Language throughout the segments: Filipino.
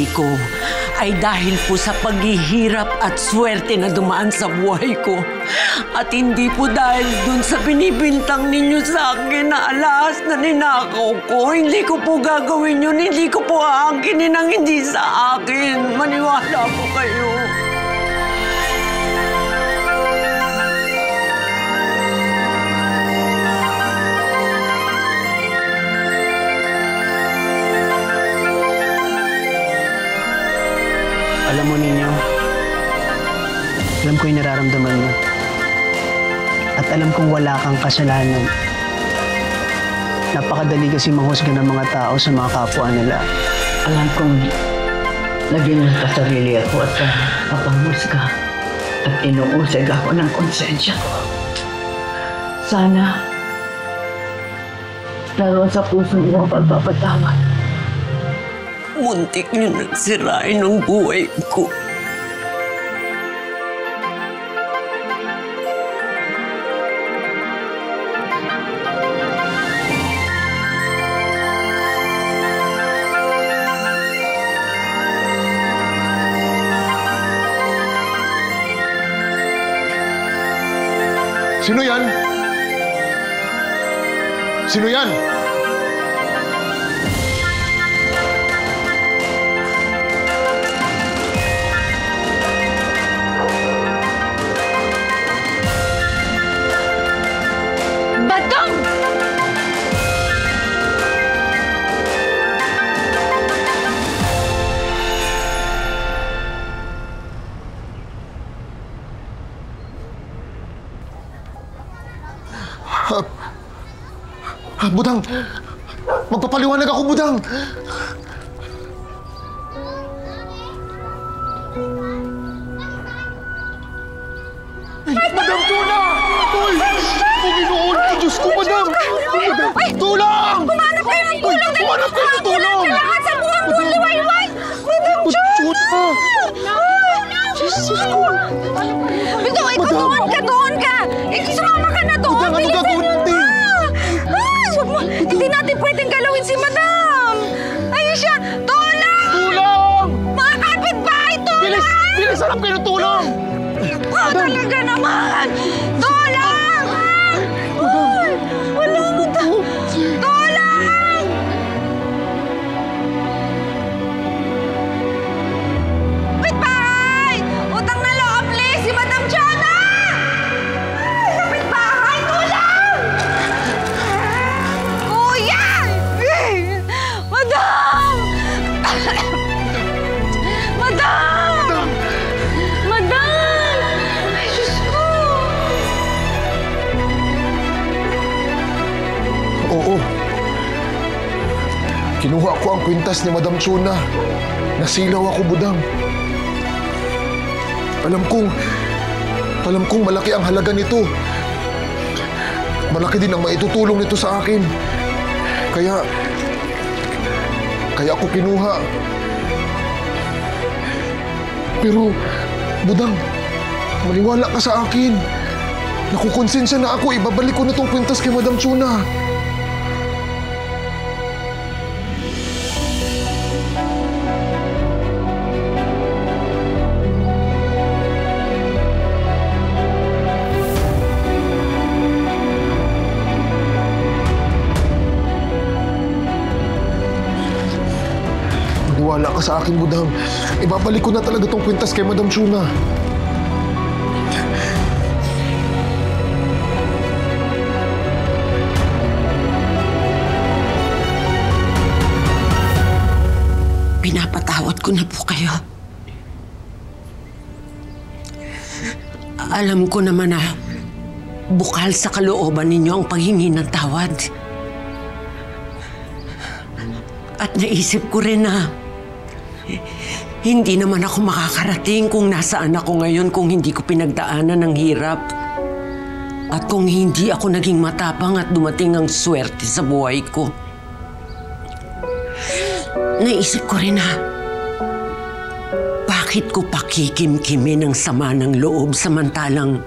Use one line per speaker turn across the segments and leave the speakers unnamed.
pagkakamali ko ay dahil po sa paghihirap at swerte na dumaan sa buhay ko. At hindi po dahil dun sa binibintang ninyo sa akin na alahas na ninakaw ko. Hindi ko po gagawin yun. Hindi ko po aangkinin ang hindi sa akin. Maniwala po kayo.
Alam mo ninyo, alam ko yung nararamdaman mo. At alam kong wala kang kasalanan. Napakadali kasi manghusga ng mga tao sa mga kapwa nila.
Alam kong naging nagkasarili ako at kapanghusga at inuusig ako ng konsensya ko. Sana naroon sa puso mo ang pagpapatawad.
Muntik niyo nagsirain ang buhay ko.
Sino yan? Sino yan?
Badong!
Budang! Magpapaliwanag ako, Budang! Madam Tuna! Uy! Panginoon! Diyos ko, Madam! Madam! Tulong!
Humanap kayo ng tulong!
Humanap kayo ng tulong!
Kailangan sa buwang buwan liwayway! Madam
Tuna!
Jesus ko! Bito, ikaw doon ka! Sumama ka na doon!
Budang, ano gagawin natin?
Hindi natin pwedeng galawin si Madam! Ayun siya! Tulong!
Tulong!
Mga kapitbahay, tulong!
Bilis! Bilis! Hanap kayo ng tulong!
Talaga naman! Tulong! Uy! Wala ko ta! Tulong! Kapitbahay! Utang na loob, please! Si Madam Chana! Kapitbahay, tulong! Kuya! Madam! Madam! Madam! Ay, Diyos ko!
Oo. Kinuha ko ang kwintas ni Madam Chuna. Nasilaw ako, Budang. Alam kong malaki ang halaga nito. Malaki din ang maitutulong nito sa akin. Kaya ako kinuha. Pero, Budang, maniwala ka sa akin. Nakukonsensya na ako. Ibabalik ko na itong kwintas kay Madam Chuna. Maniwala ka sa akin, Budang. Ibabalik ko na talaga itong kwintas kay Madam Chuna.
Pinapatawad ko na po kayo. Alam ko naman na bukal sa kalooban ninyo ang paghingi ng tawad. At naisip ko rin na hindi naman ako makakarating kung nasaan ako ngayon kung hindi ko pinagdaanan ng hirap. At kung hindi ako naging matapang at dumating ang swerte sa buhay ko. Naisip ko rin na bakit ko pakikimkimin ang sama ng loob samantalang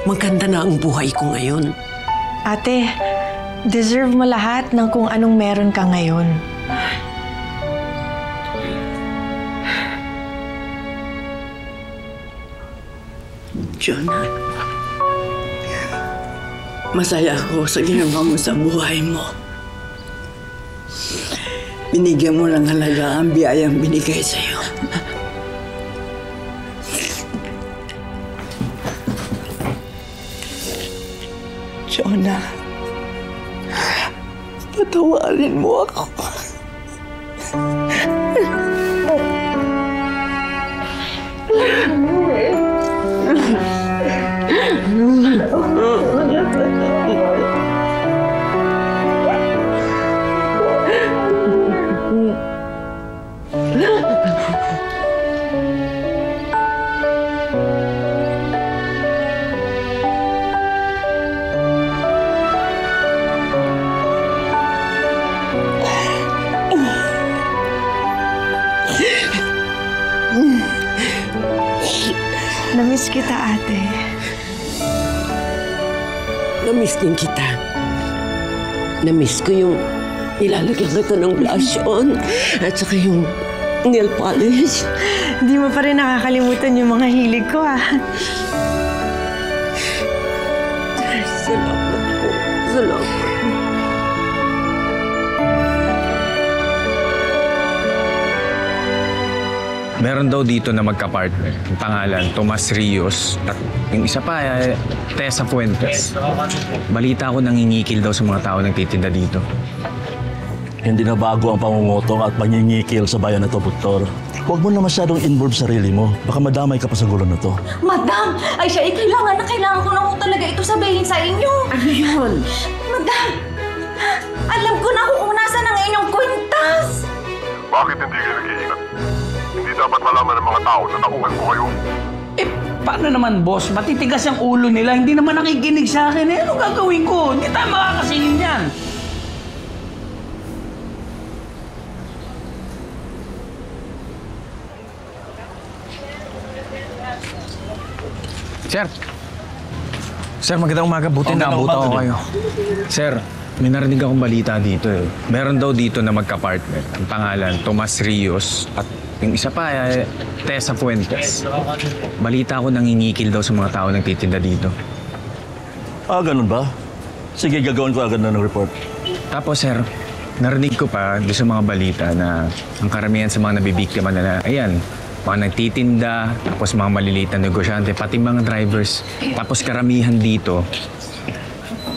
maganda na ang buhay ko ngayon.
Ate, deserve mo lahat ng kung anong meron ka ngayon.
Jonah. Masaya ako sa ginawa mo sa buhay mo. Binigyan mo ng halaga ang biyayang binigay sa'yo. Jonah, patawarin mo ako.
Namiss kita, ate.
Namiss din kita. Namiss ko yung nilalagyan kita ng blush on at saka yung nail polish.
Hindi mo pa rin nakakalimutan yung mga hilig ko, ah.
Salamat po. Salamat.
Meron daw dito na magka-partner. Ang pangalan, Tomas Rios. At yung isa pa, Tessa Fuentes. Balita ko nangingikil daw sa mga tao nagtitinda dito.
Hindi na bago ang pangungutong at pangingikil sa bayan na to, Doktor. Huwag mo na masyadong involve sarili mo. Baka madamay ka pa sa gulo na to.
Madam! Ay siya, kailangan ko na ho talaga ito sabihin sa inyo.
Ano yun?
Madam! Alam ko na kung unasan ang inyong kwintas!
Bakit hindi kayo nag-iingat? Hindi dapat malaman ng mga tao na tauhan ko kayo.
Eh, paano naman, boss? Matitigas ang ulo nila. Hindi naman nakikinig sa akin. Eh, ano gagawin ko? Hindi tayo makakasingin yan.
Sir! Sir, magandang umaga. Buti na abutan ko kayo. Sir, may narinig akong balita dito eh. Meron daw dito na magka-partner. Ang pangalan, Tomas Rios. At yung isa pa, Tessa Fuentes. Balita ko nangingikil daw sa mga tao nagtitinda dito.
Ah, ganun ba? Sige, gagawin ko agad na ng report.
Tapos, sir, narinig ko pa doon sa mga balita na ang karamihan sa mga nabibiktima na, ayan, mga nagtitinda, tapos mga maliliit na negosyante, pati mga drivers. Tapos karamihan dito,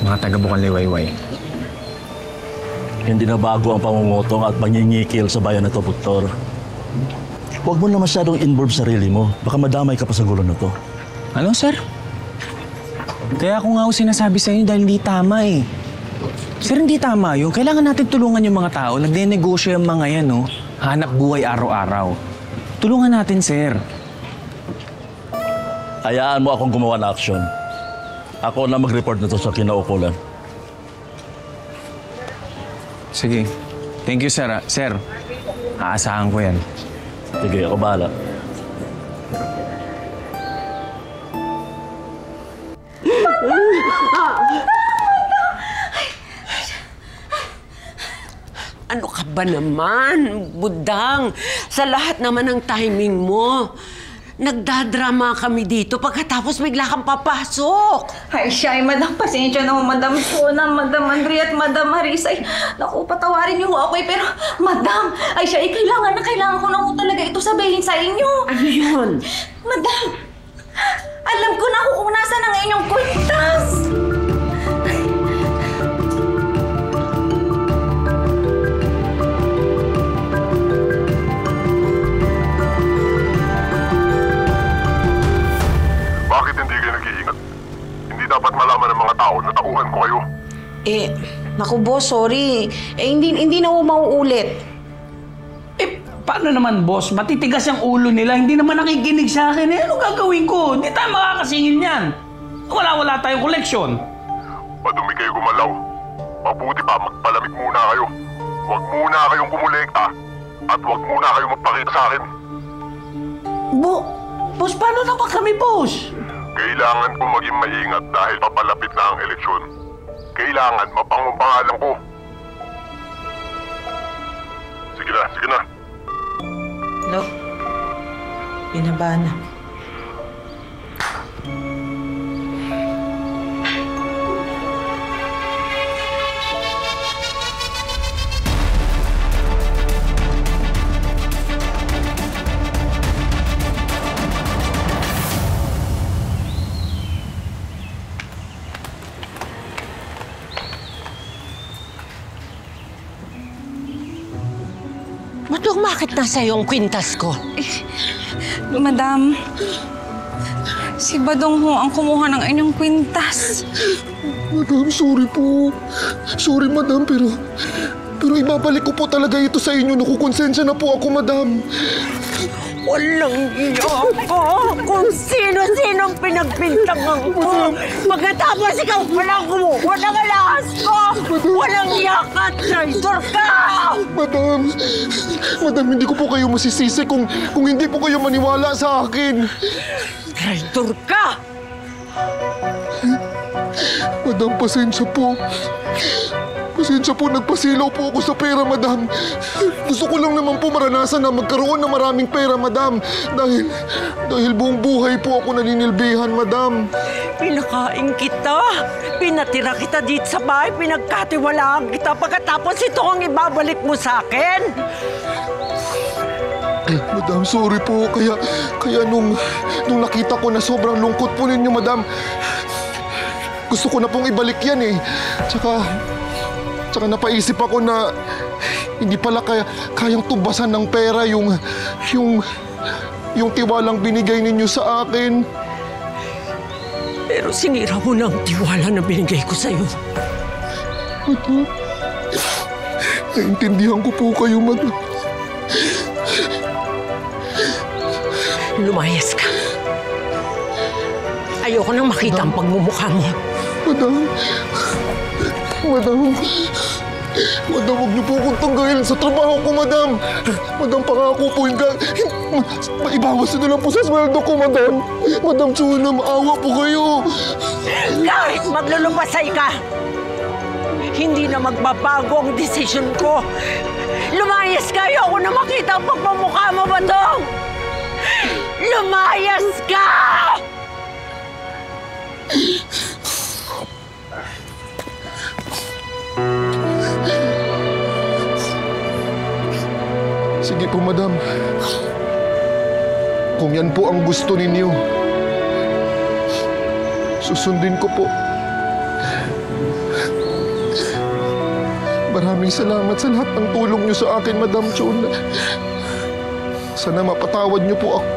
mga taga-Bukal Liwayway.
Hindi na bago ang pangungutong at pangingikil sa bayan na to, Doktor. Huwag mo na masyadong involve sarili mo. Baka madamay ka pa sa gulo na to.
Ano, sir? Kaya ako nga ako sinasabi sa inyo dahil hindi tama eh. Sir, hindi tama yun. Kailangan natin tulungan yung mga tao. Nagde-negosyo yung mga yan, no? Hanap buhay araw-araw. Tulungan natin, sir.
Hayaan mo akong gumawa ng aksyon. Ako na mag-report nito sa kinaukulan.
Sige. Thank you, sir. Sir, aasahan ko yan.
Sige, ako bahala.
Ano ka ba naman, Budang? Sa lahat naman ng timing mo. Nagdadrama kami dito pagkatapos bigla kang papasok.
Ay siya, madam, pasensya na ho, madam Sona, madam Andrea at madam Marisa. Ay, naku, patawarin niyo ho ako eh, pero madam, ay siya, kailangan ko na ho talaga ito sabihin sa inyo.
Ano yun?
Madam, alam ko na kung unasan ang inyong kwintas.
Bakit hindi kayo nag-iingat? Hindi dapat malaman ng mga tao na tauhan ko kayo.
Naku boss, sorry. Hindi na ho mauulit.
Eh, paano naman, boss? Matitigas ang ulo nila. Hindi naman nakikinig sa akin. Eh, ano gagawin ko? Hindi tayo makakasingin yan. Wala tayong koleksyon.
Madumi kayo gumalaw. Mabuti pa, magpalamig muna kayo. Huwag muna kayong kumulekta at huwag muna kayong magpakita sa akin.
Boss, paano naman kami, boss?
Kailangan kong maging maingat dahil papalapit na ang eleksyon. Kailangan mapangong pangalan ko. Sige na.
No. Binaba na.
Madam, bakit nasa yung kwintas ko?
Madam, si Badong ho ang kumuha ng inyong kwintas.
Madam, sorry po. Sorry, madam, pero ibabalik ko po talaga ito sa inyo. Nakukonsensya na po ako, madam.
Walang iyo ko kung sino-sinong pinagpintangan ko. Pagkatapos ikaw palang kumuha ng alahas ko. Walang iyakat, traitor ka!
Madam, hindi ko po kayo masisisi kung hindi po kayo maniwala sa akin.
Traitor ka!
Madam, pasensya po. Pasensya po, nagpasilaw po ako sa pera, madam. Gusto ko lang naman po maranasan na magkaroon ng maraming pera, madam. Dahil buong buhay po ako naninilbihan, madam.
Pinakain kita. Pinatira kita dito sa bahay. Pinagkatiwalaan kita. Pagkatapos ito ang ibabalik mo sa akin.
Madam, sorry po. Kaya nung nakita ko na sobrang lungkot po ninyo, madam, gusto ko na pong ibalik yan eh. Tsaka napaisip ako na hindi pala kayang tubasan ng pera yung tiwalang binigay ninyo sa akin.
Pero sinira mo na ang tiwala na binigay ko sa'yo.
Madam, naintindihan ko po kayo, madam.
Lumayas ka. Ayoko nang makita ang pagmumukha mo.
Madam, huwag niyo po akong tanggalin sa trabaho ko, madam. Madam, pangako po, maibawas niyo na lang po sa sweldo ko, madam. Madam Chuna, maawa po kayo.
Kahit maglulupasay ka, hindi na magbabago ang desisyon ko. Lumayas ka! Ayoko na makita ang pagmumukha mo, Badong! Lumayas ka!
Sige po, madam. Kung yan po ang gusto ninyo, susundin ko po. Maraming salamat sa lahat ng tulong niyo sa akin, Madam Chuna. Sana mapatawad niyo po ako.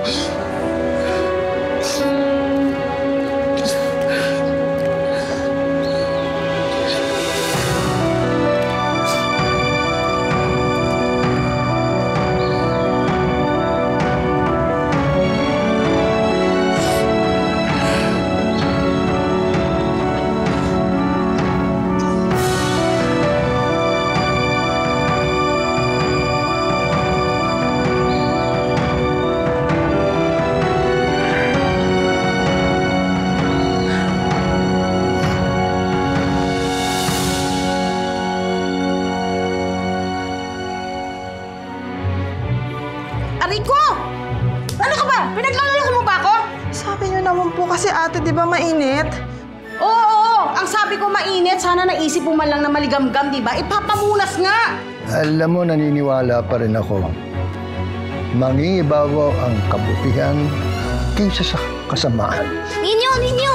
Rico! Ano ka ba? Pinaglaloloko mo ba ako?
Sabi niyo naman po kasi ate, di ba mainit?
Oo! Ang sabi ko mainit, sana naisip mo man lang na maligamgam, di ba? Ipapamunas nga!
Alam mo, naniniwala pa rin ako. Mangingibabaw ang kabutihan kaysa sa kasamaan.
Ninyo!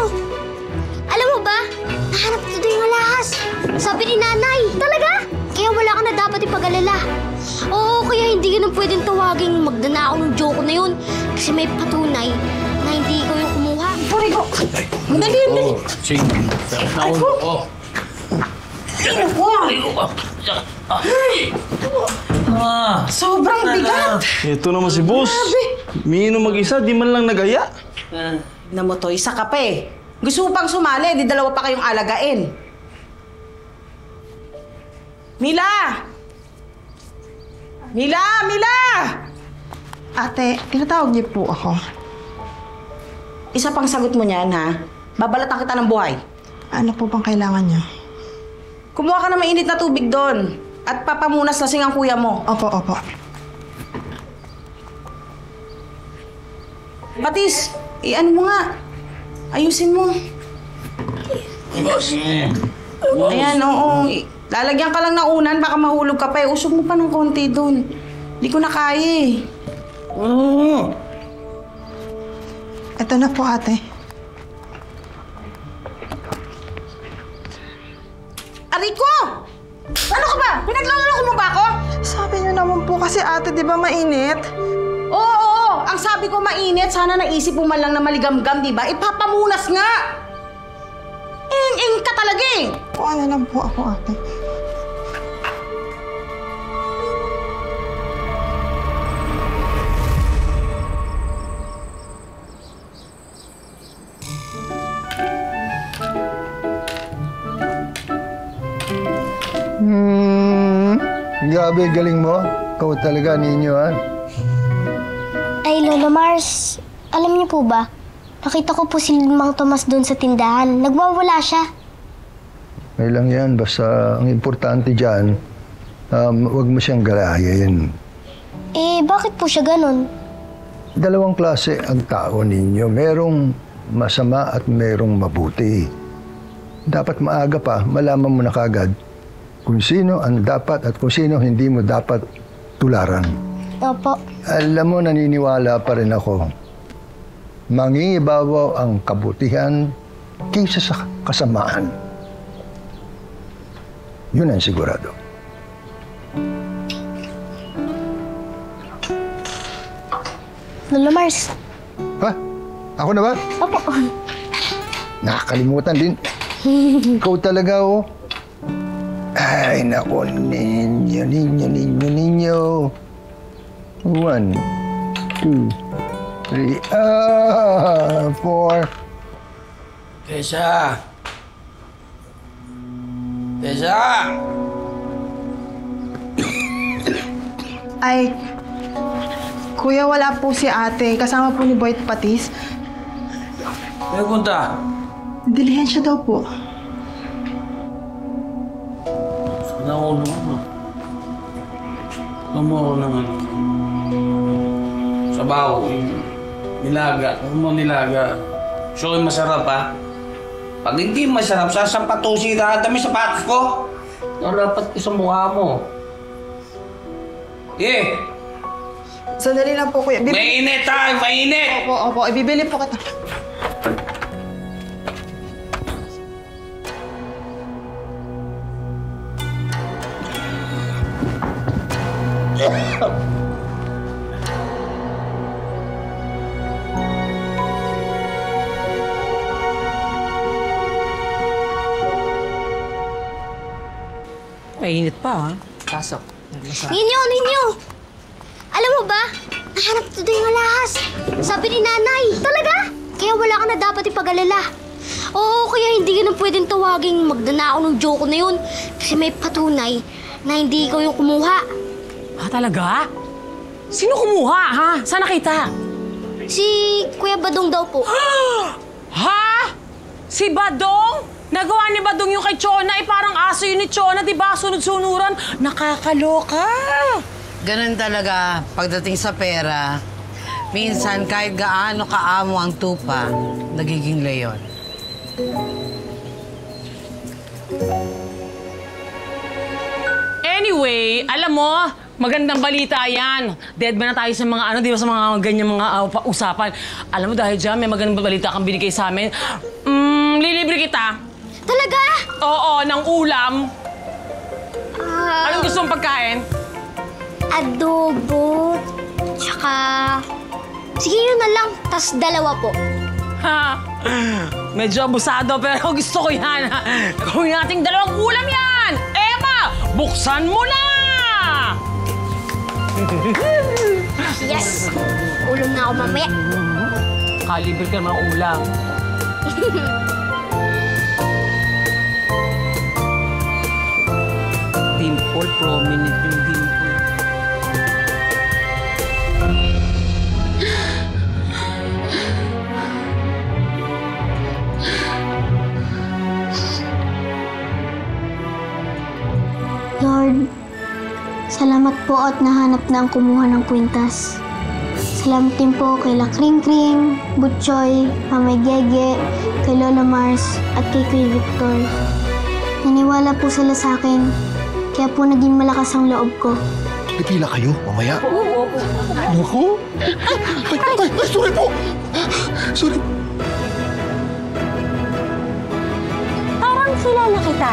Alam mo ba? Nahanap ko doon yung alahas. Sabi ni nanay. Talaga? Kaya wala ka na dapat ipag-alala. Oo, kaya hindi ka na pwedeng tawaging magdanao ng joke na yun. Kasi may patunay na hindi ikaw yung kumuha.
Rico! Madali!
Sige.
Sobrang bigat!
Ito naman si boss. Mino mag-isa, di man lang nagaya.
Namotoy, isa ka pa eh. Gusto mo pang sumali, di dalawa pa kayong alagain. Mila!
Ate, tinatawag niyo po ako.
Isa pang sagot mo niyan, ha? Babalatan kita ng buhay.
Ano po bang kailangan niyo?
Kumuha ka ng mainit na tubig doon. At papamunas lasing ang kuya mo.
Opo.
Patis, ano mo nga? Ayusin mo. Ayan, oo. Lalagyan ka lang ng unan, baka mahulog ka pa. Usog mo pa ng konti doon. Hindi ko na kaya eh.
Ito na po, ate.
Rico! Ano ka ba? Pinaglaloloko mo ba ako?
Sabi niyo naman po kasi ate, di ba mainit?
Oo, ang sabi ko mainit. Sana naisip mo man lang na maligamgam, di ba? Ipapamunas nga! Ing ka talaga eh!
Kuha na lang po ako ate.
Grabe, galing mo. Ikaw talaga, ninyo, ha?
Ay, Lolo Mars, alam niyo po ba? Nakita ko po si Mang Tomas doon sa tindahan. Nagwawala siya.
May lang yan. Basta ang importante dyan, huwag mo siyang galayain.
Eh, bakit po siya ganun?
Dalawang klase ang tao ninyo. Merong masama at merong mabuti. Dapat maaga pa, malaman mo na kagad kung sino ang dapat at kung sino hindi mo dapat tularan.
Opo.
Alam mo, naniniwala pa rin ako. Mangingibabaw ang kabutihan kaysa sa kasamaan. Yun ang sigurado.
Lolo Mars.
Ha? Ako na ba?
Opo.
Nakakalimutan din. Ikaw talaga, oh. Ay, naku, ninyo. 1, 2, 3, 4.
Tessa!
Ay, kuya, wala po si ate. Kasama po ni Boy Patis.
May punta?
Dilihensya daw po.
Naulo mo. Gusto mo ako naman. Sabaw. Nilaga. Gusto mo nilaga. Gusto ko yung masarap, ha? Pag hindi masarap, sasampatusin na dami sapatos ko. Dapat sa mukha mo.
Sandali lang po, kuya.
Mainit, ha? Mainit!
Opo. Ibibili po kita.
Mainit pa, ha? Pasok.
Ninyo! Alam mo ba? Nahanap ko doon yung alahas. Sabi ni nanay. Talaga? Kaya wala ka na dapat ipag-alala. Oo, kaya hindi ka na pwedeng tawaging magdanao ng joke na yun. Kasi may patunay na hindi ikaw yung kumuha.
Talaga? Sino kumuha, ha? Saan nakita?
Si Kuya Badong daw po.
Ha? Si Badong? Nagawa ni Badong yung kay Chona, parang aso yun ni Chona, di ba? Sunod-sunuran. Nakakaloka.
Ganun talaga pagdating sa pera. Minsan kahit gaano kaamo ang tupa, nagiging leyon.
Anyway, alam mo, magandang balita yan. Dead ba na tayo sa mga di ba, sa mga ganyan mga usapan. Alam mo, dahil dyan, may magandang balita kang binigay sa amin. Lilibre kita.
Talaga?
Oo, ng ulam. Anong gusto mong pagkain?
Adobo. Tsaka... Sige, yun na lang. Tas 2 po.
Ha? Medyo abusado, pero gusto ko yan. Gawin nating 2 ulam yan! Emma, buksan mo na!
Yes! Ulam na ako mamaya.
Kalibre ka naman ulam. Dimple, prominent yung dimple.
Lord, salamat po at nahanap na ang kumuha ng kwintas. Salamat din po kay La Kring Kring, Butchoy, Mamay Gege, kay Lola Mars at kay Kuya Victor. Naniwala po sila sa akin, kaya po naging malakas ang loob ko.
Pipila kayo, mamaya. Naku! Ay, sorry po! Sorry.
Parang kilala kita.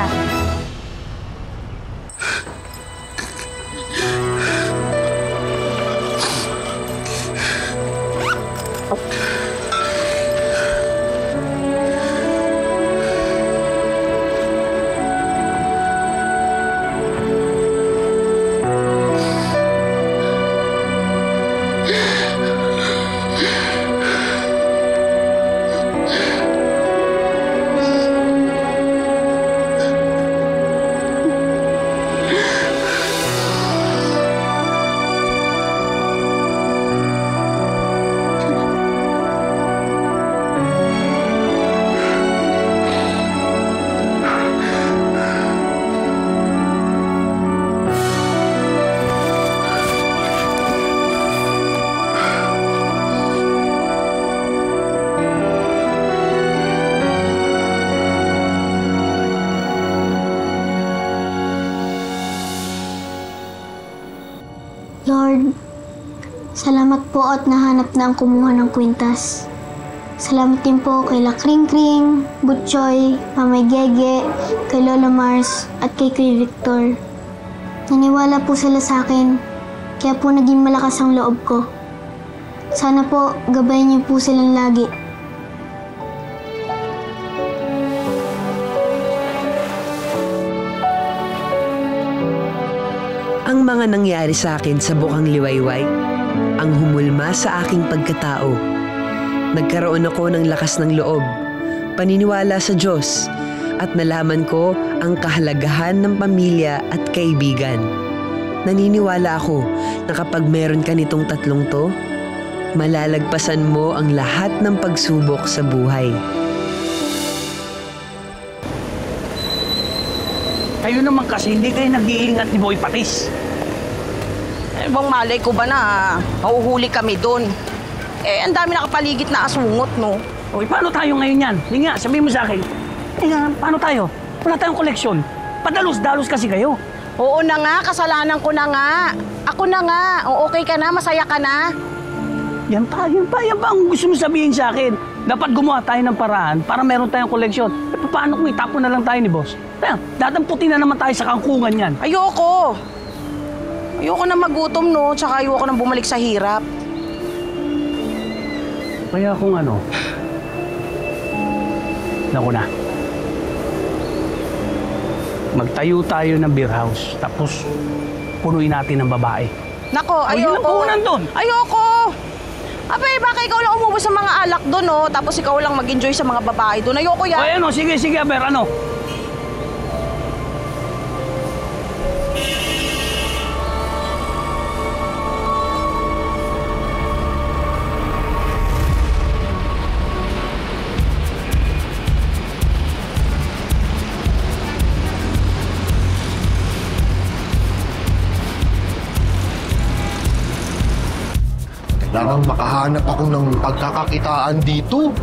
Lord, salamat po at nahanap na ang kumuha ng kwintas. Salamat din po kay La Kring Kring, Butchoy, Mamay Gege, kay Lola Mars at kay Kuya Victor. Naniwala po sila sa akin, kaya po naging malakas ang loob ko. Sana po gabayan niyo po silang lagi.
Ang mga nangyari sa akin sa Bukang Liwayway, ang humulma sa aking pagkatao. Nagkaroon ako ng lakas ng loob, paniniwala sa Diyos, at nalaman ko ang kahalagahan ng pamilya at kaibigan. Naniniwala ako na kapag meron ka nitong tatlong to, malalagpasan mo ang lahat ng pagsubok sa buhay.
Kayo naman kasi hindi kayo nag-iingat ni Boy Patis.
Bang malay ko ba na mahuhuli kami doon? Ang dami nakapaligid na asungot, no?
O, paano tayo ngayon yan? Hindi nga, sabihin mo sa akin. Paano tayo? Wala tayong koleksyon. Padalos-dalos kasi kayo.
Oo na nga, kasalanan ko na nga. Ako na nga. Okay ka na, masaya ka na.
Yan pa ang gusto mo sabihin sa akin. Dapat gumawa tayo ng paraan para meron tayong koleksyon. Paano kung itapon na lang tayo ni boss? Dadamputin na naman tayo sa kangkungan yan.
Ayoko na magutom, no? Tsaka ayoko na bumalik sa hirap.
Kaya kung ano, naku na. Magtayo tayo ng beer house, tapos punuin natin ng babae.
Nako,
Yun ang
ayoko.
puhunan doon.
Ayoko! Abay, baka ikaw lang umubos sa mga alak doon, no? Tapos ikaw lang mag-enjoy sa mga babae doon. Ayoko yan.
Ay, ano, sige, Aber, ano?
Kailangan makahanap ako ng pagkakakitaan dito.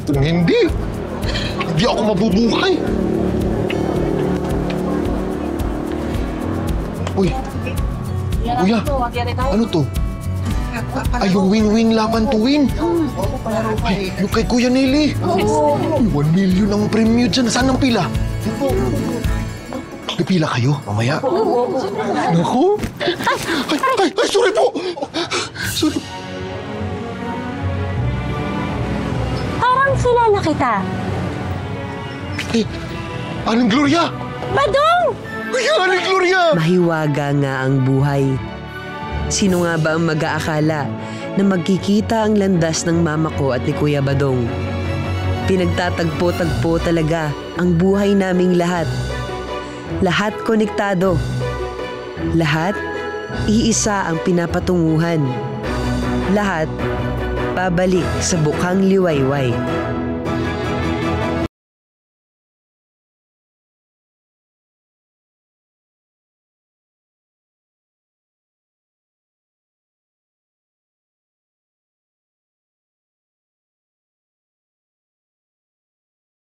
Kung hindi ako mabubuhay. Uy, kuya, ano to? Ay, yung win-win laban to win. Ay, yung kay Kuya Nelly. 1 million ang premyo dyan. Saan ang pila? Pipila kayo mamaya. Naku. Ay, sorry po. Sorry.
Parang kilala kita.
Eh, Aling Gloria!
Badong!
Ay, Aling Gloria!
Mahiwaga nga ang buhay. Sino nga ba ang mag-aakala na magkikita ang landas ng mama ko at ni Kuya Badong? Pinagtatagpo-tagpo talaga ang buhay naming lahat. Lahat konektado. Lahat iisa ang pinapatunguhan. Lahat pabalik sa Bukang Liwayway.